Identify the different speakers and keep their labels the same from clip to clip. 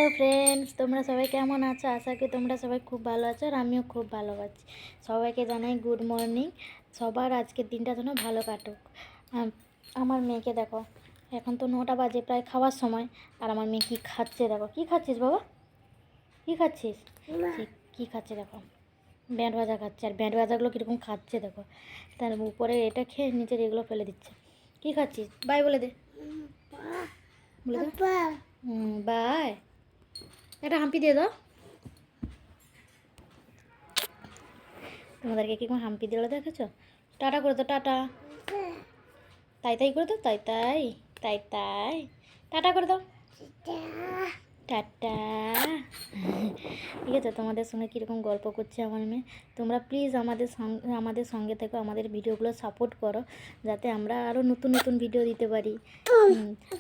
Speaker 1: Hello friends, তোমরা সবাই কেমন আছো? আশা করি তোমরা সবাই খুব ভালো আছো আর আমিও খুব ভালো আছি। সবাইকে জানাই গুড মর্নিং। সবার আজকের দিনটা যেন ভালো কাটুক। আমার মেয়েকে দেখো, এখন তো 9টা বাজে, প্রায় খাওয়ার সময়। আর আমার মেয়ে কী খাচ্ছে দেখো। কী খাচ্ছিস বাবা? কী খাচ্ছিস? কী খাচ্ছে দেখো, ব্যান্ড ভাজা খাচ্ছে। আর ব্যান্ড ভাজাগুলো কীরকম খাচ্ছে দেখো, তার উপরে এটা খেয়ে নিচের এগুলো ফেলে দিচ্ছে। কী খাচ্ছিস? বাই বলে দে, বলে দে। বাই, একটা হাম্পি দিয়ে দাও। তোমাদেরকে কীরকম হাম্পি দিলে দেখেছো? টাটা করে দাও, টাটা। তাই তাই করে দাও, তাই তাই তাই তাই টাটা করে দাও, টাটা। ঠিক আছে, তোমাদের সঙ্গে কীরকম গল্প করছে আমার মেয়ে। তোমরা প্লিজ আমাদের সঙ্গে থেকো, আমাদের ভিডিওগুলো সাপোর্ট করো, যাতে আমরা আরও নতুন নতুন ভিডিও দিতে পারি।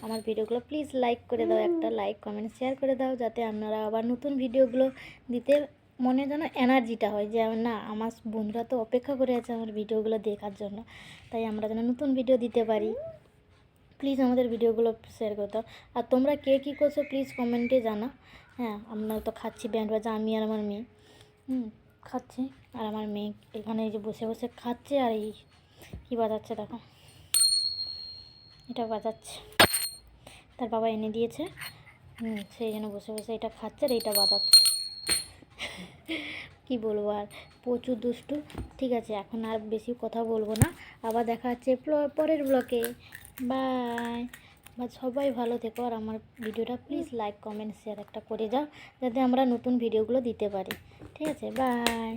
Speaker 1: আমার ভিডিওগুলো প্লিজ লাইক করে দাও, একটা লাইক কমেন্ট শেয়ার করে দাও, যাতে আপনারা আবার নতুন ভিডিওগুলো দিতে মনে যেন এনার্জিটা হয়, যে না, আমার বন্ধুরা তো অপেক্ষা করে আছে আমার ভিডিওগুলো দেখার জন্য, তাই আমরা যেন নতুন ভিডিও দিতে পারি। প্লিজ আমাদের ভিডিওগুলো শেয়ার করে দাও। আর তোমরা কে কী করছো প্লিজ কমেন্টে জানাও। হ্যাঁ, আমরা তো খাচ্ছি ব্যান্ড বাজা, আমি আর আমার মেয়ে খাচ্ছি। আর আমার মেয়ে এখানে এই যে বসে বসে খাচ্ছে, আর এই কী বাজাচ্ছে দেখো, এটা বাজাচ্ছে, তার বাবা এনে দিয়েছে। সেই জন্য বসে বসে এটা খাচ্ছে আর এইটা বাজাচ্ছে। কি বলবো আর, প্রচুর দুষ্টু। ঠিক আছে, এখন আর বেশি কথা বলবো না, আবার দেখা হচ্ছে পরের ব্লকে। বাই। বা সবাই ভালো থেকো, আর আমার ভিডিওটা প্লিজ লাইক কমেন্ট শেয়ার একটা করে যাও, যাতে আমরা নতুন ভিডিওগুলো দিতে পারি। ঠিক আছে, বাই।